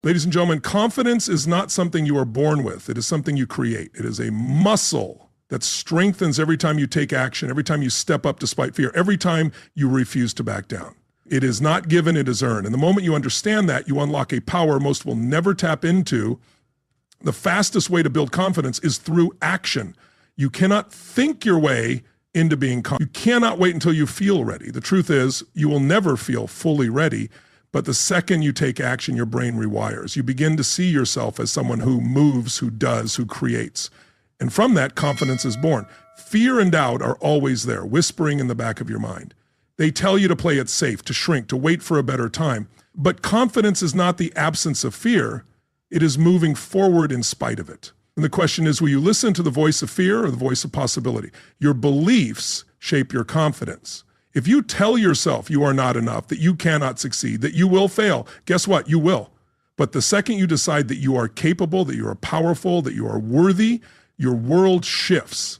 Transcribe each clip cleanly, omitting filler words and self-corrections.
Ladies and gentlemen, confidence is not something you are born with. It is something you create. It is a muscle that strengthens every time you take action, every time you step up despite fear, every time you refuse to back down. It is not given, it is earned. And the moment you understand that, you unlock a power most will never tap into. The fastest way to build confidence is through action. You cannot think your way into being confident. You cannot wait until you feel ready. The truth is, you will never feel fully ready. But the second you take action, your brain rewires. You begin to see yourself as someone who moves, who does, who creates. And from that, confidence is born. Fear and doubt are always there, whispering in the back of your mind. They tell you to play it safe, to shrink, to wait for a better time. But confidence is not the absence of fear. It is moving forward in spite of it. And the question is, will you listen to the voice of fear or the voice of possibility? Your beliefs shape your confidence. If you tell yourself you are not enough, that you cannot succeed, that you will fail, guess what? You will. But the second you decide that you are capable, that you are powerful, that you are worthy, your world shifts.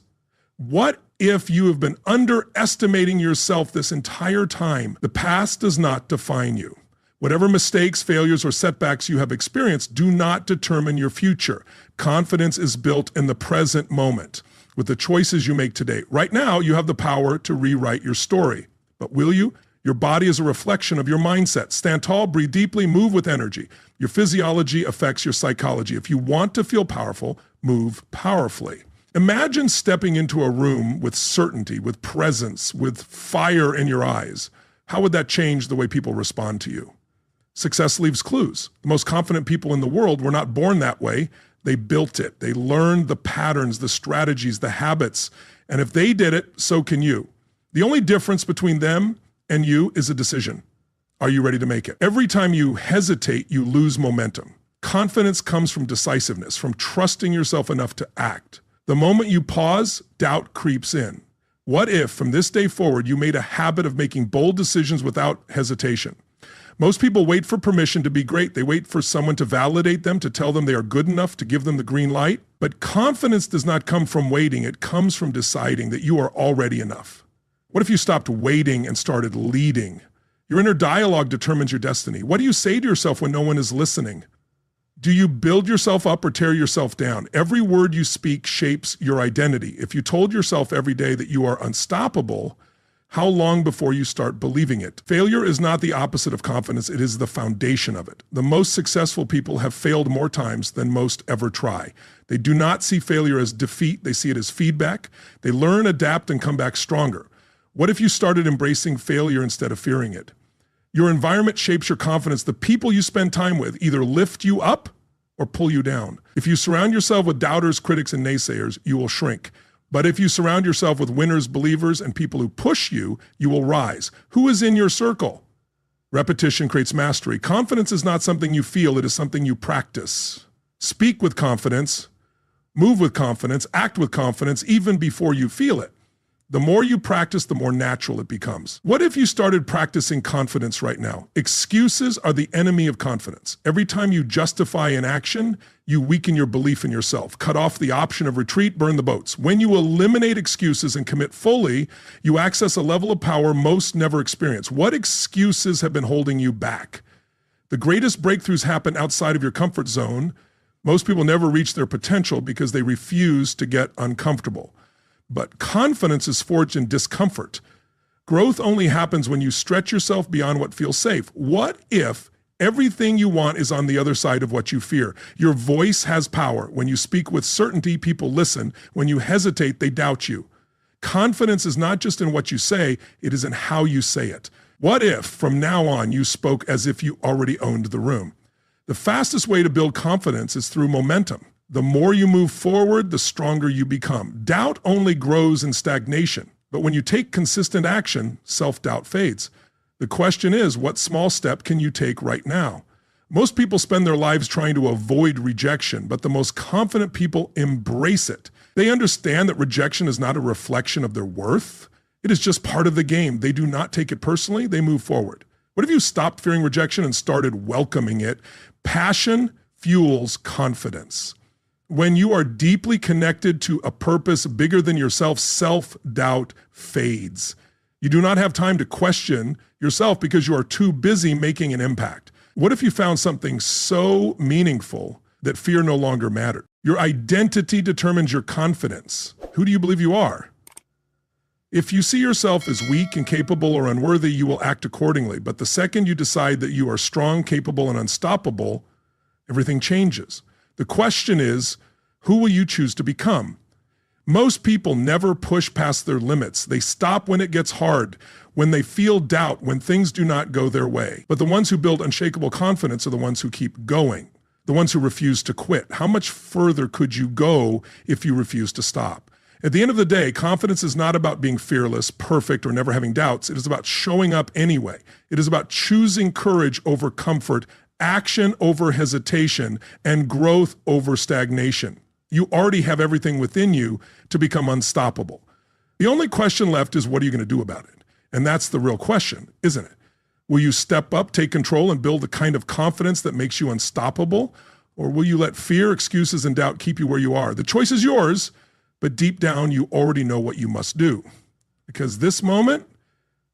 What if you have been underestimating yourself this entire time? The past does not define you. Whatever mistakes, failures, or setbacks you have experienced do not determine your future. Confidence is built in the present moment with the choices you make today. Right now, you have the power to rewrite your story. But will you? Your body is a reflection of your mindset. Stand tall, breathe deeply, move with energy. Your physiology affects your psychology. If you want to feel powerful, move powerfully. Imagine stepping into a room with certainty, with presence, with fire in your eyes. How would that change the way people respond to you? Success leaves clues. The most confident people in the world were not born that way. They built it. They learned the patterns, the strategies, the habits. And if they did it, so can you. The only difference between them and you is a decision. Are you ready to make it? Every time you hesitate, you lose momentum. Confidence comes from decisiveness, from trusting yourself enough to act. The moment you pause, doubt creeps in. What if, from this day forward, you made a habit of making bold decisions without hesitation? Most people wait for permission to be great. They wait for someone to validate them, to tell them they are good enough, to give them the green light. But confidence does not come from waiting. It comes from deciding that you are already enough. What if you stopped waiting and started leading? Your inner dialogue determines your destiny. What do you say to yourself when no one is listening? Do you build yourself up or tear yourself down? Every word you speak shapes your identity. If you told yourself every day that you are unstoppable, how long before you start believing it? Failure is not the opposite of confidence. It is the foundation of it. The most successful people have failed more times than most ever try. They do not see failure as defeat. They see it as feedback. They learn, adapt, and come back stronger. What if you started embracing failure instead of fearing it? Your environment shapes your confidence. The people you spend time with either lift you up or pull you down. If you surround yourself with doubters, critics, and naysayers, you will shrink. But if you surround yourself with winners, believers, and people who push you, you will rise. Who is in your circle? Repetition creates mastery. Confidence is not something you feel, it is something you practice. Speak with confidence, move with confidence, act with confidence, even before you feel it. The more you practice, the more natural it becomes. What if you started practicing confidence right now? Excuses are the enemy of confidence. Every time you justify an action, you weaken your belief in yourself. Cut off the option of retreat, burn the boats. When you eliminate excuses and commit fully, you access a level of power most never experience. What excuses have been holding you back? The greatest breakthroughs happen outside of your comfort zone. Most people never reach their potential because they refuse to get uncomfortable. But confidence is forged in discomfort. Growth only happens when you stretch yourself beyond what feels safe. What if everything you want is on the other side of what you fear? Your voice has power. When you speak with certainty, people listen. When you hesitate, they doubt you. Confidence is not just in what you say, it is in how you say it. What if from now on you spoke as if you already owned the room? The fastest way to build confidence is through momentum. The more you move forward, the stronger you become. Doubt only grows in stagnation, but when you take consistent action, self-doubt fades. The question is, what small step can you take right now? Most people spend their lives trying to avoid rejection, but the most confident people embrace it. They understand that rejection is not a reflection of their worth. It is just part of the game. They do not take it personally, they move forward. What if you stopped fearing rejection and started welcoming it? Passion fuels confidence. When you are deeply connected to a purpose bigger than yourself, self-doubt fades. You do not have time to question yourself because you are too busy making an impact. What if you found something so meaningful that fear no longer mattered? Your identity determines your confidence. Who do you believe you are? If you see yourself as weak, incapable, or unworthy, you will act accordingly. But the second you decide that you are strong, capable, and unstoppable, everything changes. The question is, who will you choose to become? Most people never push past their limits. They stop when it gets hard, when they feel doubt, when things do not go their way. But the ones who build unshakable confidence are the ones who keep going, the ones who refuse to quit. How much further could you go if you refuse to stop? At the end of the day, confidence is not about being fearless, perfect, or never having doubts. It is about showing up anyway. It is about choosing courage over comfort, action over hesitation, and growth over stagnation. You already have everything within you to become unstoppable. The only question left is, what are you going to do about it? And that's the real question, isn't it? Will you step up, take control, and build the kind of confidence that makes you unstoppable? Or will you let fear, excuses, and doubt keep you where you are? The choice is yours, but deep down, you already know what you must do. Because this moment,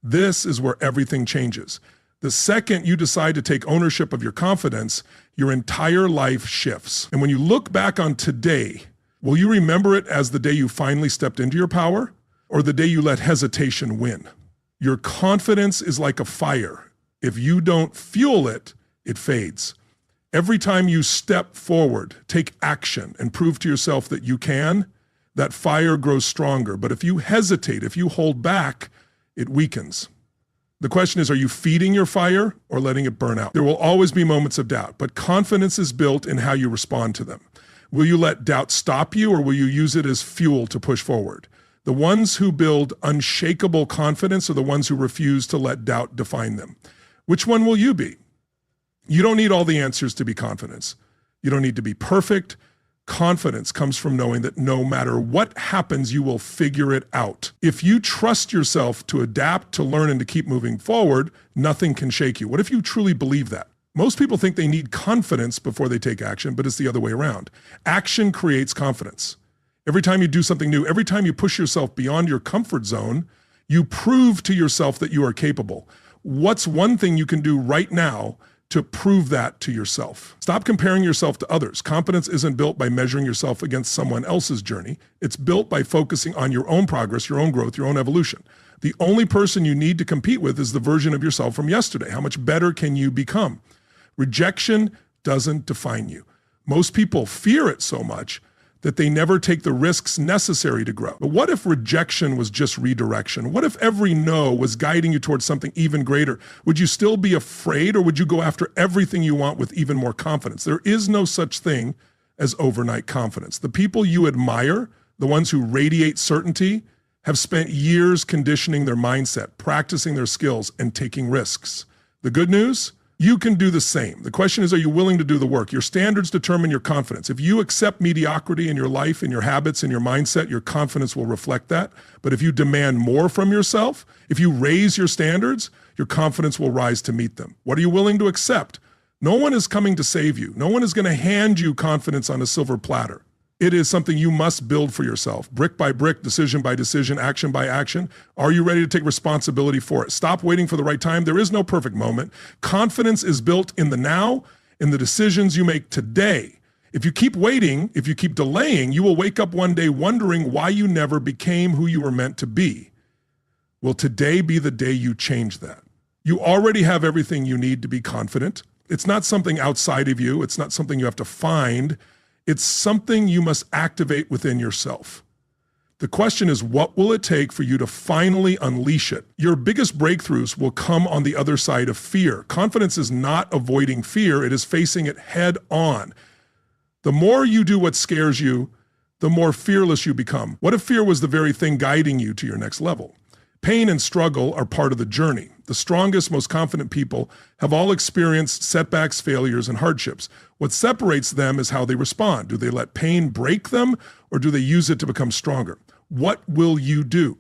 this is where everything changes. The second you decide to take ownership of your confidence, your entire life shifts. And when you look back on today, will you remember it as the day you finally stepped into your power, or the day you let hesitation win? Your confidence is like a fire. If you don't fuel it, it fades. Every time you step forward, take action, and prove to yourself that you can, that fire grows stronger. But if you hesitate, if you hold back, it weakens. The question is, are you feeding your fire or letting it burn out? There will always be moments of doubt, but confidence is built in how you respond to them. Will you let doubt stop you, or will you use it as fuel to push forward? The ones who build unshakable confidence are the ones who refuse to let doubt define them. Which one will you be? You don't need all the answers to be confident. You don't need to be perfect. Confidence comes from knowing that no matter what happens, you will figure it out. If you trust yourself to adapt, to learn, and to keep moving forward, nothing can shake you. What if you truly believe that? Most people think they need confidence before they take action, but it's the other way around. Action creates confidence. Every time you do something new, every time you push yourself beyond your comfort zone, you prove to yourself that you are capable. What's one thing you can do right now to prove that to yourself? Stop comparing yourself to others. Confidence isn't built by measuring yourself against someone else's journey. It's built by focusing on your own progress, your own growth, your own evolution. The only person you need to compete with is the version of yourself from yesterday. How much better can you become? Rejection doesn't define you. Most people fear it so much that they never take the risks necessary to grow. But what if rejection was just redirection? What if every no was guiding you towards something even greater? Would you still be afraid, or would you go after everything you want with even more confidence? There is no such thing as overnight confidence. The people you admire, the ones who radiate certainty, have spent years conditioning their mindset, practicing their skills, and taking risks. The good news? You can do the same. The question is, are you willing to do the work? Your standards determine your confidence. If you accept mediocrity in your life, in your habits, in your mindset, your confidence will reflect that. But if you demand more from yourself, if you raise your standards, your confidence will rise to meet them. What are you willing to accept? No one is coming to save you. No one is going to hand you confidence on a silver platter. It is something you must build for yourself, brick by brick, decision by decision, action by action. Are you ready to take responsibility for it? Stop waiting for the right time. There is no perfect moment. Confidence is built in the now, in the decisions you make today. If you keep waiting, if you keep delaying, you will wake up one day wondering why you never became who you were meant to be. Will today be the day you change that? You already have everything you need to be confident. It's not something outside of you. It's not something you have to find. It's something you must activate within yourself. The question is, what will it take for you to finally unleash it? Your biggest breakthroughs will come on the other side of fear. Confidence is not avoiding fear. It is facing it head on. The more you do what scares you, the more fearless you become. What if fear was the very thing guiding you to your next level? Pain and struggle are part of the journey. The strongest, most confident people have all experienced setbacks, failures, and hardships. What separates them is how they respond. Do they let pain break them, or do they use it to become stronger? What will you do?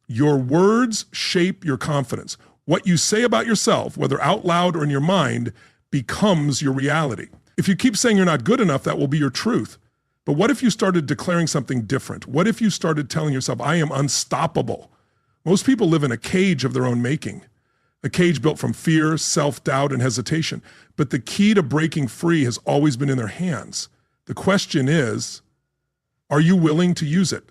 Your words shape your confidence. What you say about yourself, whether out loud or in your mind, becomes your reality. If you keep saying you're not good enough, that will be your truth. But what if you started declaring something different? What if you started telling yourself, I am unstoppable? Most people live in a cage of their own making. a cage built from fear, self-doubt, and hesitation. But the key to breaking free has always been in their hands. The question is, are you willing to use it?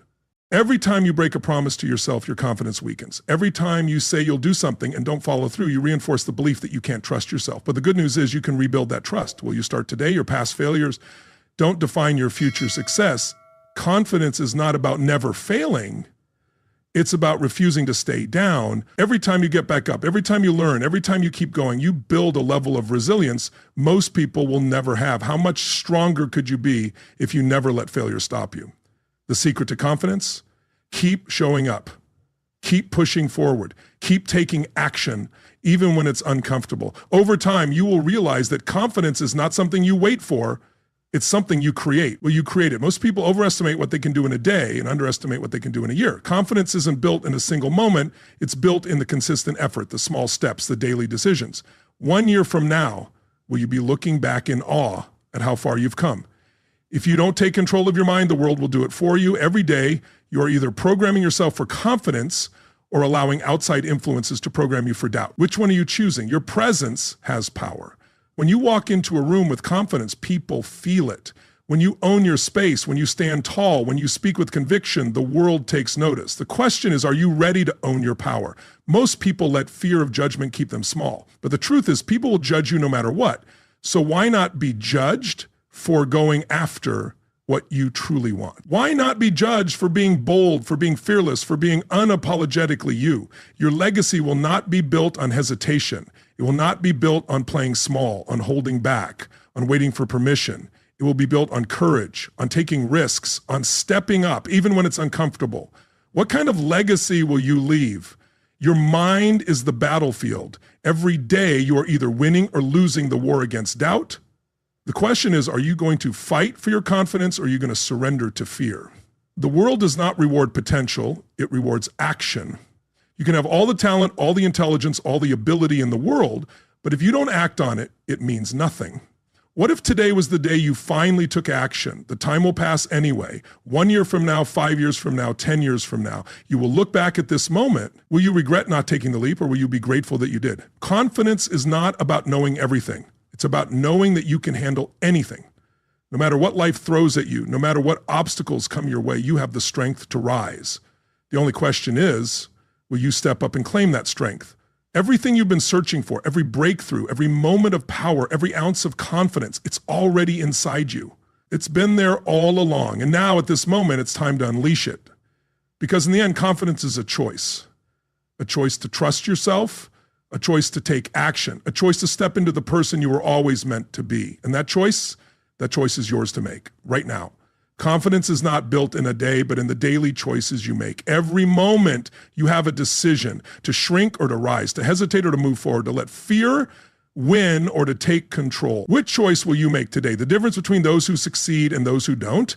Every time you break a promise to yourself, your confidence weakens. Every time you say you'll do something and don't follow through, you reinforce the belief that you can't trust yourself. But the good news is you can rebuild that trust. Will you start today? Your past failures don't define your future success. Confidence is not about never failing. It's about refusing to stay down. Every time you get back up, every time you learn, every time you keep going, you build a level of resilience most people will never have. How much stronger could you be if you never let failure stop you? The secret to confidence? Keep showing up. Keep pushing forward. Keep taking action, even when it's uncomfortable. Over time, you will realize that confidence is not something you wait for. It's something you create. Well, you create it. Most people overestimate what they can do in a day and underestimate what they can do in a year. Confidence isn't built in a single moment. It's built in the consistent effort, the small steps, the daily decisions. 1 year from now, will you be looking back in awe at how far you've come? If you don't take control of your mind, the world will do it for you. Every day, you are either programming yourself for confidence or allowing outside influences to program you for doubt. Which one are you choosing? Your presence has power. When you walk into a room with confidence, people feel it. When you own your space, when you stand tall, when you speak with conviction, the world takes notice. The question is, are you ready to own your power? Most people let fear of judgment keep them small. But the truth is, people will judge you no matter what. So why not be judged for going after what you truly want? Why not be judged for being bold, for being fearless, for being unapologetically you? Your legacy will not be built on hesitation. It will not be built on playing small, on holding back, on waiting for permission. It will be built on courage, on taking risks, on stepping up, even when it's uncomfortable. What kind of legacy will you leave? Your mind is the battlefield. Every day you are either winning or losing the war against doubt. The question is, are you going to fight for your confidence or are you going to surrender to fear? The world does not reward potential, it rewards action. You can have all the talent, all the intelligence, all the ability in the world, but if you don't act on it, it means nothing. What if today was the day you finally took action? The time will pass anyway. 1 year from now, 5 years from now, 10 years from now, you will look back at this moment. Will you regret not taking the leap or will you be grateful that you did? Confidence is not about knowing everything. It's about knowing that you can handle anything. No matter what life throws at you, no matter what obstacles come your way, you have the strength to rise. The only question is, will you step up and claim that strength? Everything you've been searching for, every breakthrough, every moment of power, every ounce of confidence, it's already inside you. It's been there all along. And now at this moment, it's time to unleash it. Because in the end, confidence is a choice to trust yourself, a choice to take action, a choice to step into the person you were always meant to be. And that choice is yours to make right now. Confidence is not built in a day, but in the daily choices you make. Every moment you have a decision to shrink or to rise, to hesitate or to move forward, to let fear win or to take control. Which choice will you make today? The difference between those who succeed and those who don't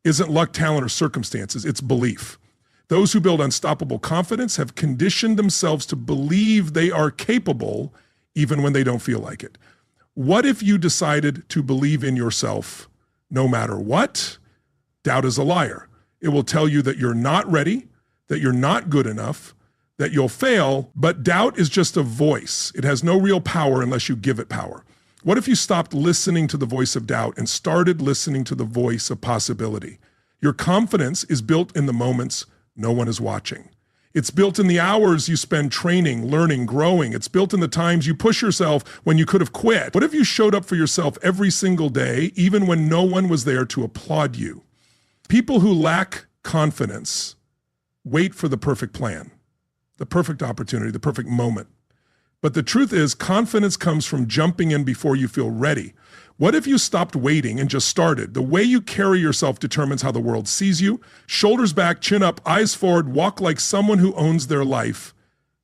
isn't luck, talent, or circumstances. It's belief. Those who build unstoppable confidence have conditioned themselves to believe they are capable even when they don't feel like it. What if you decided to believe in yourself no matter what? Doubt is a liar. It will tell you that you're not ready, that you're not good enough, that you'll fail, but doubt is just a voice. It has no real power unless you give it power. What if you stopped listening to the voice of doubt and started listening to the voice of possibility? Your confidence is built in the moments no one is watching. It's built in the hours you spend training, learning, growing. It's built in the times you push yourself when you could have quit. What if you showed up for yourself every single day, even when no one was there to applaud you? People who lack confidence wait for the perfect plan, the perfect opportunity, the perfect moment. But the truth is, confidence comes from jumping in before you feel ready. What if you stopped waiting and just started? The way you carry yourself determines how the world sees you. Shoulders back, chin up, eyes forward, walk like someone who owns their life.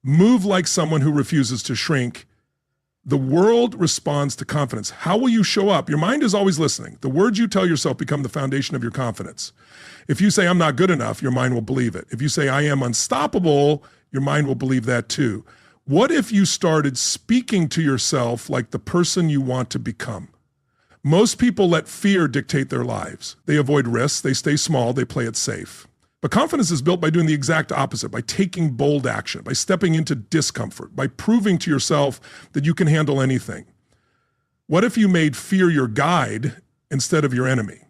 Move like someone who refuses to shrink. The world responds to confidence. How will you show up? Your mind is always listening. The words you tell yourself become the foundation of your confidence. If you say, I'm not good enough, your mind will believe it. If you say, I am unstoppable, your mind will believe that too. What if you started speaking to yourself like the person you want to become? Most people let fear dictate their lives. They avoid risks, they stay small, they play it safe. But confidence is built by doing the exact opposite, by taking bold action, by stepping into discomfort, by proving to yourself that you can handle anything. What if you made fear your guide instead of your enemy?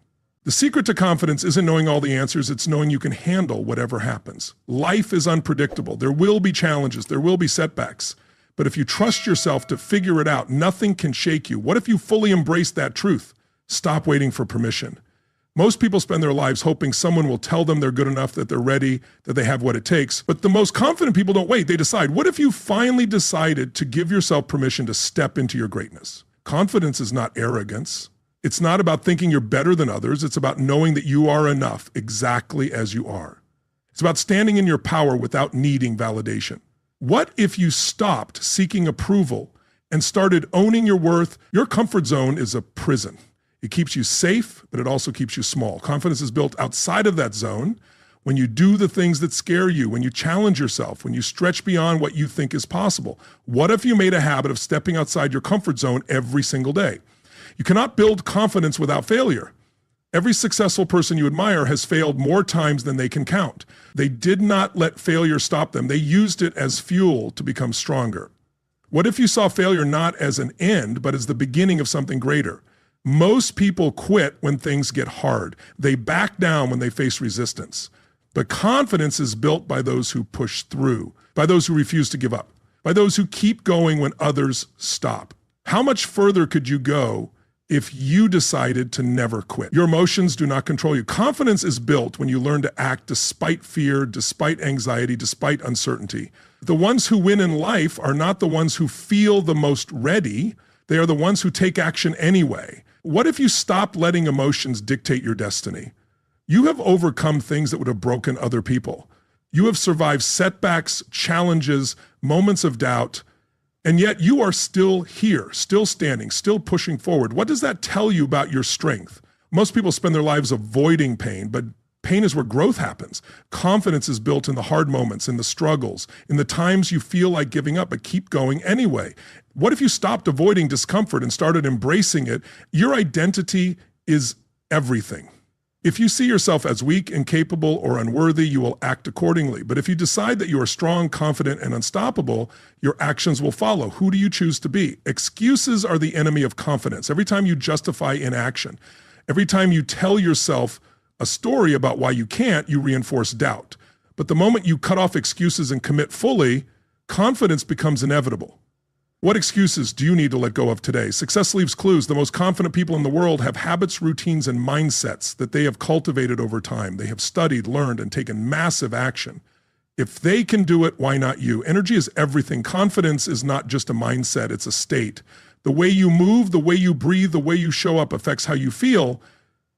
The secret to confidence isn't knowing all the answers, it's knowing you can handle whatever happens. Life is unpredictable. There will be challenges, there will be setbacks. But if you trust yourself to figure it out, nothing can shake you. What if you fully embrace that truth? Stop waiting for permission. Most people spend their lives hoping someone will tell them they're good enough, that they're ready, that they have what it takes. But the most confident people don't wait, they decide. What if you finally decided to give yourself permission to step into your greatness? Confidence is not arrogance. It's not about thinking you're better than others. It's about knowing that you are enough exactly as you are. It's about standing in your power without needing validation. What if you stopped seeking approval and started owning your worth? Your comfort zone is a prison. It keeps you safe, but it also keeps you small. Confidence is built outside of that zone when you do the things that scare you, when you challenge yourself, when you stretch beyond what you think is possible. What if you made a habit of stepping outside your comfort zone every single day? You cannot build confidence without failure. Every successful person you admire has failed more times than they can count. They did not let failure stop them. They used it as fuel to become stronger. What if you saw failure not as an end, but as the beginning of something greater? Most people quit when things get hard. They back down when they face resistance. But confidence is built by those who push through, by those who refuse to give up, by those who keep going when others stop. How much further could you go if you decided to never quit? Your emotions do not control you. Confidence is built when you learn to act despite fear, despite anxiety, despite uncertainty. The ones who win in life are not the ones who feel the most ready. They are the ones who take action anyway. What if you stopped letting emotions dictate your destiny? You have overcome things that would have broken other people. You have survived setbacks, challenges, moments of doubt, and yet you are still here, still standing, still pushing forward. What does that tell you about your strength? Most people spend their lives avoiding pain, but pain is where growth happens. Confidence is built in the hard moments, in the struggles, in the times you feel like giving up, but keep going anyway. What if you stopped avoiding discomfort and started embracing it? Your identity is everything. If you see yourself as weak, incapable, or unworthy, you will act accordingly. But if you decide that you are strong, confident, and unstoppable, your actions will follow. Who do you choose to be? Excuses are the enemy of confidence. Every time you justify inaction, every time you tell yourself a story about why you can't, you reinforce doubt. But the moment you cut off excuses and commit fully, confidence becomes inevitable. What excuses do you need to let go of today? Success leaves clues. The most confident people in the world have habits, routines, and mindsets that they have cultivated over time. They have studied, learned, and taken massive action. If they can do it, why not you? Energy is everything. Confidence is not just a mindset, it's a state. The way you move, the way you breathe, the way you show up affects how you feel.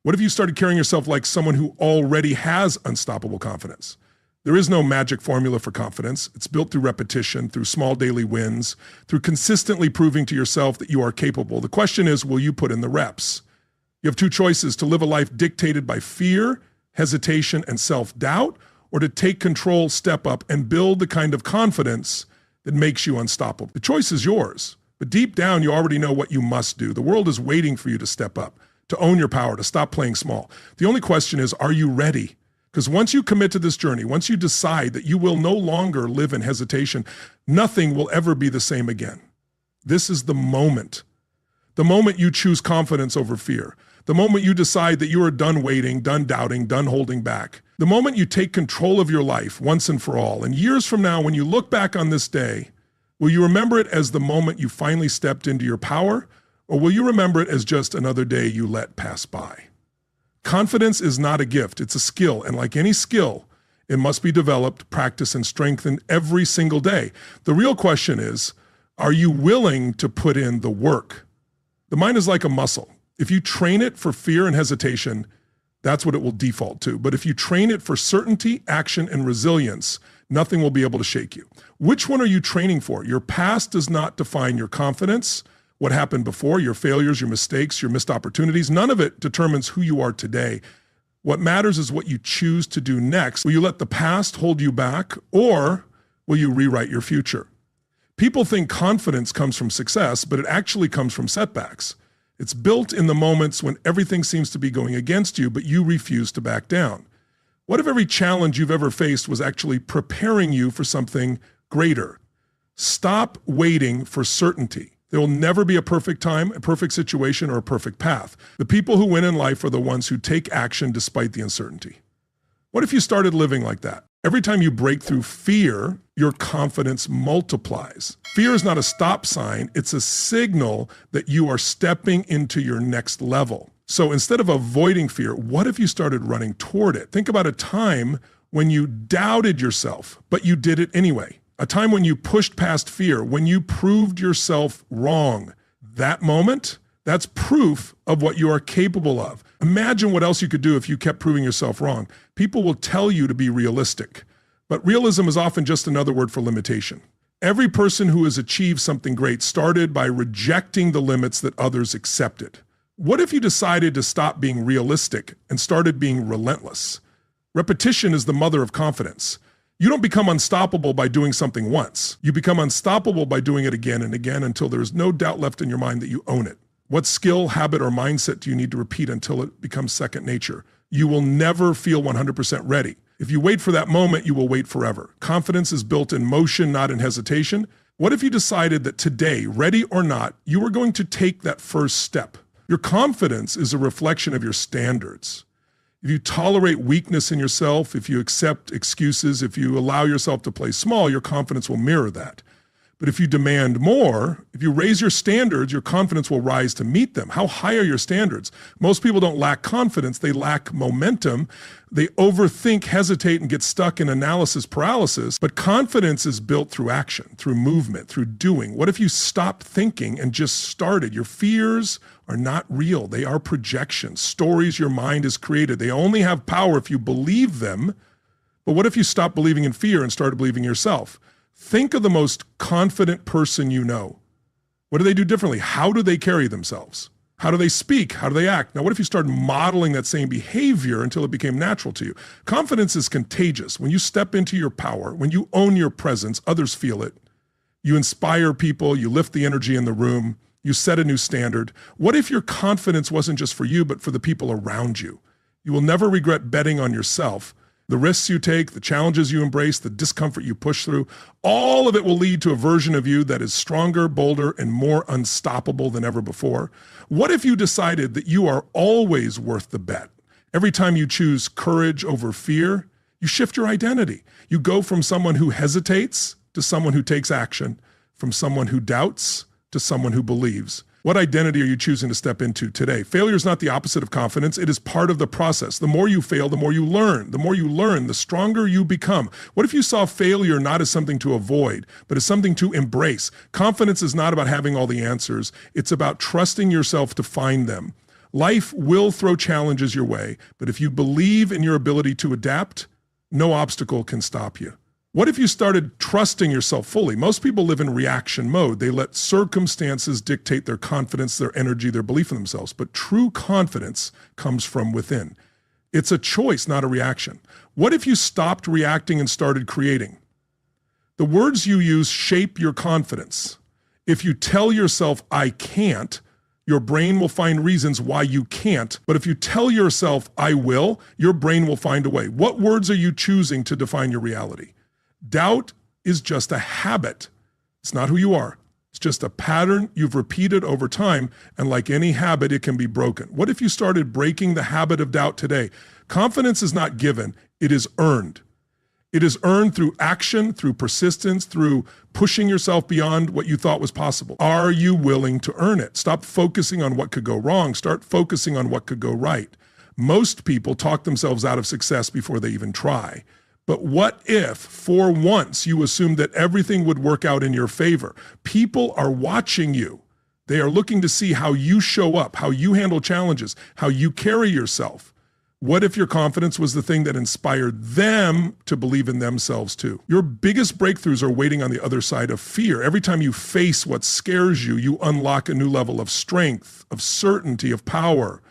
What if you started carrying yourself like someone who already has unstoppable confidence? There is no magic formula for confidence. It's built through repetition, through small daily wins, through consistently proving to yourself that you are capable. The question is, will you put in the reps? You have two choices: to live a life dictated by fear, hesitation, and self-doubt, or to take control, step up, and build the kind of confidence that makes you unstoppable. The choice is yours, but deep down, you already know what you must do. The world is waiting for you to step up, to own your power, to stop playing small. The only question is, are you ready? Because once you commit to this journey, once you decide that you will no longer live in hesitation, nothing will ever be the same again. This is the moment you choose confidence over fear, the moment you decide that you are done waiting, done doubting, done holding back, the moment you take control of your life once and for all. And years from now, when you look back on this day, will you remember it as the moment you finally stepped into your power, or will you remember it as just another day you let pass by? Confidence is not a gift, it's a skill. And like any skill, it must be developed, practiced, and strengthened every single day. The real question is, are you willing to put in the work? The mind is like a muscle. If you train it for fear and hesitation, that's what it will default to. But if you train it for certainty, action, and resilience, nothing will be able to shake you. Which one are you training for? Your past does not define your confidence. What happened before, your failures, your mistakes, your missed opportunities, none of it determines who you are today. What matters is what you choose to do next. Will you let the past hold you back, or will you rewrite your future? People think confidence comes from success, but it actually comes from setbacks. It's built in the moments when everything seems to be going against you, but you refuse to back down. What if every challenge you've ever faced was actually preparing you for something greater? Stop waiting for certainty. There will never be a perfect time, a perfect situation, or a perfect path. The people who win in life are the ones who take action despite the uncertainty. What if you started living like that? Every time you break through fear, your confidence multiplies. Fear is not a stop sign, it's a signal that you are stepping into your next level. So instead of avoiding fear, what if you started running toward it? Think about a time when you doubted yourself, but you did it anyway. A time when you pushed past fear, when you proved yourself wrong. That moment, that's proof of what you are capable of. Imagine what else you could do if you kept proving yourself wrong. People will tell you to be realistic, but realism is often just another word for limitation. Every person who has achieved something great started by rejecting the limits that others accepted. What if you decided to stop being realistic and started being relentless? Repetition is the mother of confidence. You don't become unstoppable by doing something once. You become unstoppable by doing it again and again until there is no doubt left in your mind that you own it. What skill, habit, or mindset do you need to repeat until it becomes second nature? You will never feel 100% ready. If you wait for that moment, you will wait forever. Confidence is built in motion, not in hesitation. What if you decided that today, ready or not, you were going to take that first step? Your confidence is a reflection of your standards. If you tolerate weakness in yourself, if you accept excuses, if you allow yourself to play small, your confidence will mirror that. But if you demand more, if you raise your standards, your confidence will rise to meet them. How high are your standards? Most people don't lack confidence, they lack momentum. They overthink, hesitate, and get stuck in analysis paralysis. But confidence is built through action, through movement, through doing. What if you stopped thinking and just started? Your fears are not real. They are projections, stories your mind has created. They only have power if you believe them. But what if you stopped believing in fear and started believing in yourself? Think of the most confident person you know. What do they do differently? How do they carry themselves? How do they speak? How do they act? Now, what if you started modeling that same behavior until it became natural to you? Confidence is contagious. When you step into your power, when you own your presence, others feel it. You inspire people, you lift the energy in the room, you set a new standard. What if your confidence wasn't just for you, but for the people around you? You will never regret betting on yourself. The risks you take, the challenges you embrace, the discomfort you push through, all of it will lead to a version of you that is stronger, bolder, and more unstoppable than ever before. What if you decided that you are always worth the bet? Every time you choose courage over fear, you shift your identity. You go from someone who hesitates to someone who takes action, from someone who doubts to someone who believes. What identity are you choosing to step into today? Failure is not the opposite of confidence. It is part of the process. The more you fail, the more you learn. The more you learn, the stronger you become. What if you saw failure not as something to avoid, but as something to embrace? Confidence is not about having all the answers. It's about trusting yourself to find them. Life will throw challenges your way, but if you believe in your ability to adapt, no obstacle can stop you. What if you started trusting yourself fully? Most people live in reaction mode. They let circumstances dictate their confidence, their energy, their belief in themselves. But true confidence comes from within. It's a choice, not a reaction. What if you stopped reacting and started creating? The words you use shape your confidence. If you tell yourself, I can't, your brain will find reasons why you can't. But if you tell yourself, I will, your brain will find a way. What words are you choosing to define your reality? Doubt is just a habit. It's not who you are. It's just a pattern you've repeated over time, and like any habit, it can be broken. What if you started breaking the habit of doubt today? Confidence is not given, it is earned. It is earned through action, through persistence, through pushing yourself beyond what you thought was possible. Are you willing to earn it? Stop focusing on what could go wrong. Start focusing on what could go right. Most people talk themselves out of success before they even try. But what if, for once, you assumed that everything would work out in your favor? People are watching you. They are looking to see how you show up, how you handle challenges, how you carry yourself. What if your confidence was the thing that inspired them to believe in themselves too? Your biggest breakthroughs are waiting on the other side of fear. Every time you face what scares you, you unlock a new level of strength, of certainty, of power.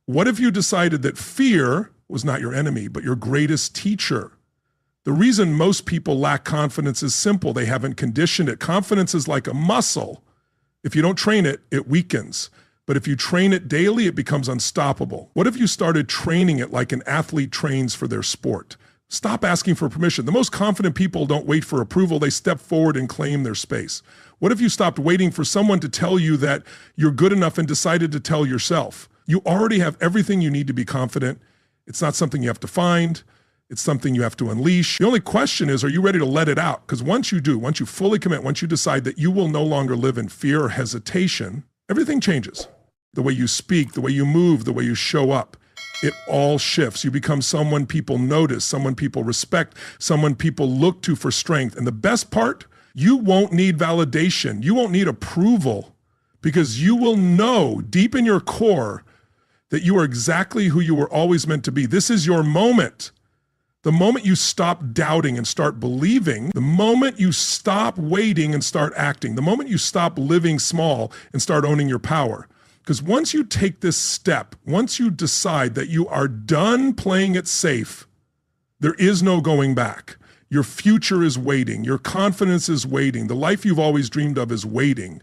What if you decided that fear was not your enemy, but your greatest teacher? The reason most people lack confidence is simple. They haven't conditioned it. Confidence is like a muscle. If you don't train it, it weakens. But if you train it daily, it becomes unstoppable. What if you started training it like an athlete trains for their sport? Stop asking for permission. The most confident people don't wait for approval. They step forward and claim their space. What if you stopped waiting for someone to tell you that you're good enough and decided to tell yourself? You already have everything you need to be confident. It's not something you have to find. It's something you have to unleash. The only question is, are you ready to let it out? Because once you do, once you fully commit, once you decide that you will no longer live in fear or hesitation, everything changes. The way you speak, the way you move, the way you show up, it all shifts. You become someone people notice, someone people respect, someone people look to for strength. And the best part, you won't need validation. You won't need approval, because you will know deep in your core that you are exactly who you were always meant to be. This is your moment. The moment you stop doubting and start believing, the moment you stop waiting and start acting, the moment you stop living small and start owning your power. Because once you take this step, once you decide that you are done playing it safe, there is no going back. Your future is waiting. Your confidence is waiting. The life you've always dreamed of is waiting.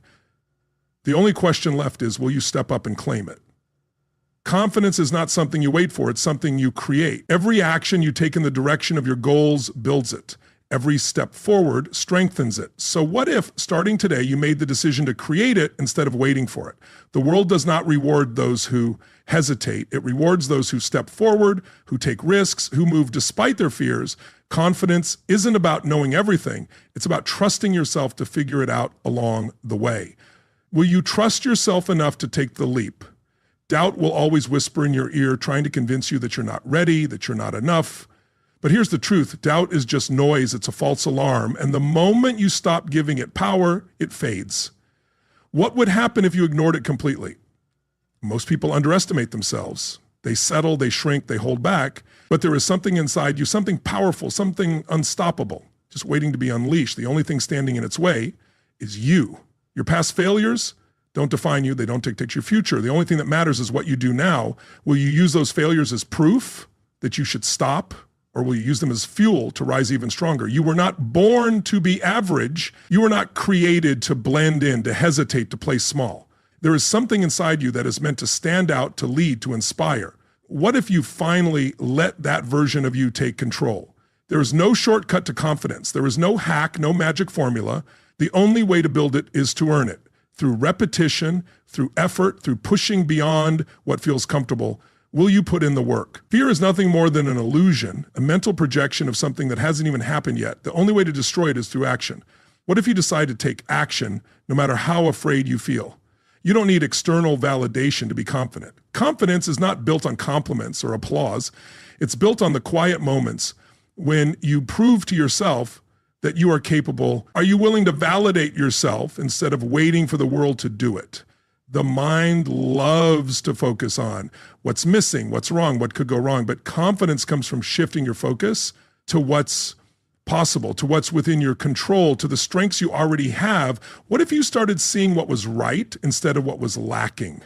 The only question left is, will you step up and claim it? Confidence is not something you wait for. It's something you create. Every action you take in the direction of your goals builds it. Every step forward strengthens it. So what if, starting today, you made the decision to create it instead of waiting for it? The world does not reward those who hesitate. It rewards those who step forward, who take risks, who move despite their fears. Confidence isn't about knowing everything. It's about trusting yourself to figure it out along the way. Will you trust yourself enough to take the leap? Doubt will always whisper in your ear, trying to convince you that you're not ready, that you're not enough. But here's the truth. Doubt is just noise. It's a false alarm. And the moment you stop giving it power, it fades. What would happen if you ignored it completely? Most people underestimate themselves. They settle, they shrink, they hold back. But there is something inside you, something powerful, something unstoppable, just waiting to be unleashed. The only thing standing in its way is you. Your past failures don't define you. They don't dictate your future. The only thing that matters is what you do now. Will you use those failures as proof that you should stop? Or will you use them as fuel to rise even stronger? You were not born to be average. You were not created to blend in, to hesitate, to play small. There is something inside you that is meant to stand out, to lead, to inspire. What if you finally let that version of you take control? There is no shortcut to confidence. There is no hack, no magic formula. The only way to build it is to earn it. Through repetition, through effort, through pushing beyond what feels comfortable. Will you put in the work? Fear is nothing more than an illusion, a mental projection of something that hasn't even happened yet. The only way to destroy it is through action. What if you decide to take action no matter how afraid you feel? You don't need external validation to be confident. Confidence is not built on compliments or applause. It's built on the quiet moments when you prove to yourself that you are capable. Are you willing to validate yourself instead of waiting for the world to do it? The mind loves to focus on what's missing, what's wrong, what could go wrong. But confidence comes from shifting your focus to what's possible, to what's within your control, to the strengths you already have. What if you started seeing what was right instead of what was lacking?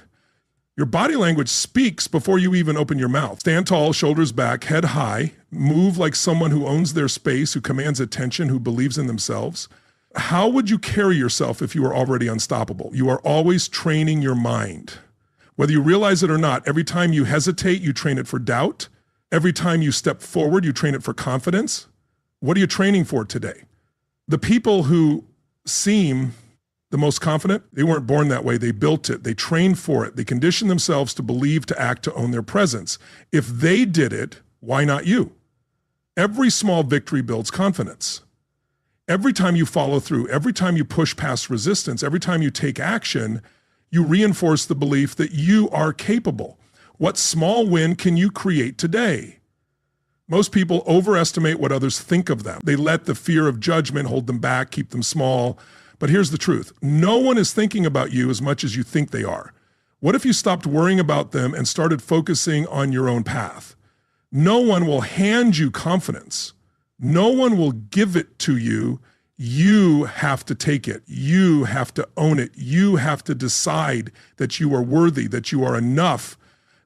Your body language speaks before you even open your mouth. Stand tall, shoulders back, head high, move like someone who owns their space, who commands attention, who believes in themselves. How would you carry yourself if you were already unstoppable? You are always training your mind. Whether you realize it or not, every time you hesitate, you train it for doubt. Every time you step forward, you train it for confidence. What are you training for today? The people who seem the most confident, they weren't born that way. They built it. They trained for it. They conditioned themselves to believe, to act, to own their presence. If they did it, why not you? Every small victory builds confidence. Every time you follow through, every time you push past resistance, every time you take action, you reinforce the belief that you are capable. What small win can you create today? Most people overestimate what others think of them. They let the fear of judgment hold them back, keep them small. But here's the truth. No one is thinking about you as much as you think they are. What if you stopped worrying about them and started focusing on your own path? No one will hand you confidence. No one will give it to you. You have to take it. You have to own it. You have to decide that you are worthy, that you are enough,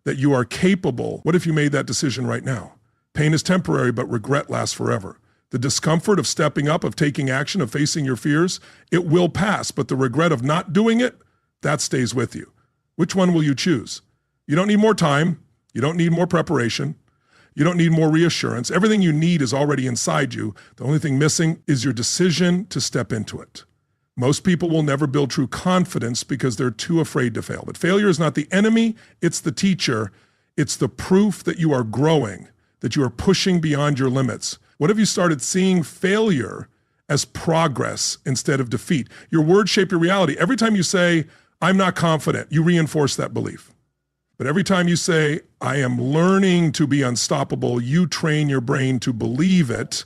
that you are capable. What if you made that decision right now? Pain is temporary, but regret lasts forever. The discomfort of stepping up, of taking action, of facing your fears, it will pass, but the regret of not doing it, that stays with you. Which one will you choose? You don't need more time. You don't need more preparation. You don't need more reassurance. Everything you need is already inside you. The only thing missing is your decision to step into it. Most people will never build true confidence because they're too afraid to fail. But failure is not the enemy, it's the teacher. It's the proof that you are growing, that you are pushing beyond your limits. What if you started seeing failure as progress instead of defeat? Your words shape your reality. Every time you say, I'm not confident, you reinforce that belief. But every time you say, I am learning to be unstoppable, you train your brain to believe it.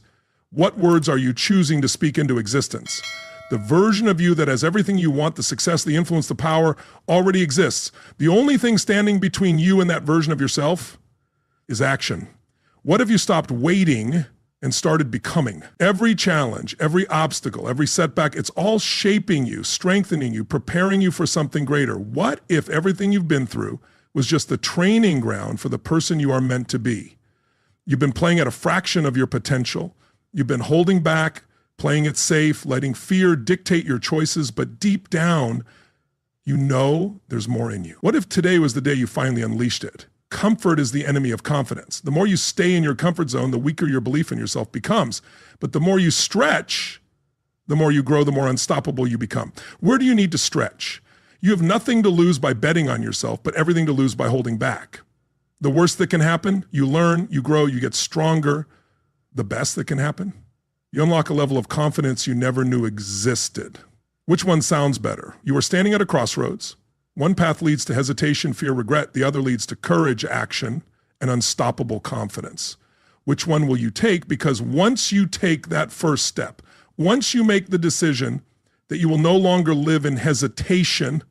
What words are you choosing to speak into existence? The version of you that has everything you want, the success, the influence, the power, already exists. The only thing standing between you and that version of yourself is action. What if you stopped waiting and started becoming? Every challenge, every obstacle, every setback, it's all shaping you, strengthening you, preparing you for something greater. What if everything you've been through was just the training ground for the person you are meant to be? You've been playing at a fraction of your potential. You've been holding back, playing it safe, letting fear dictate your choices, but deep down, you know there's more in you. What if today was the day you finally unleashed it? Comfort is the enemy of confidence. The more you stay in your comfort zone, the weaker your belief in yourself becomes. But the more you stretch, the more you grow, the more unstoppable you become. Where do you need to stretch? You have nothing to lose by betting on yourself, but everything to lose by holding back. The worst that can happen, you learn, you grow, you get stronger. The best that can happen, you unlock a level of confidence you never knew existed. Which one sounds better? You are standing at a crossroads. One path leads to hesitation, fear, regret. The other leads to courage, action, and unstoppable confidence. Which one will you take? Because once you take that first step, once you make the decision that you will no longer live in hesitation,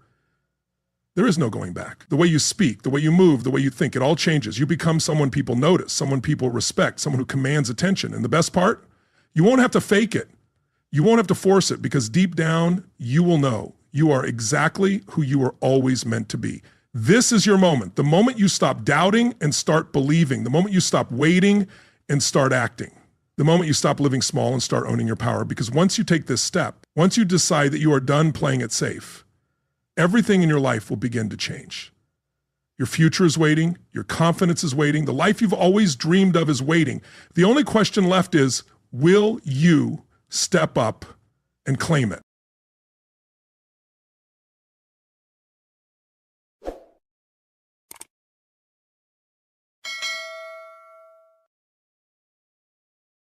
there is no going back. The way you speak, the way you move, the way you think, it all changes. You become someone people notice, someone people respect, someone who commands attention. And the best part, you won't have to fake it. You won't have to force it, because deep down, you will know you are exactly who you are always meant to be. This is your moment. The moment you stop doubting and start believing. The moment you stop waiting and start acting. The moment you stop living small and start owning your power. Because once you take this step, once you decide that you are done playing it safe, everything in your life will begin to change. Your future is waiting. Your confidence is waiting. The life you've always dreamed of is waiting. The only question left is, will you step up and claim it?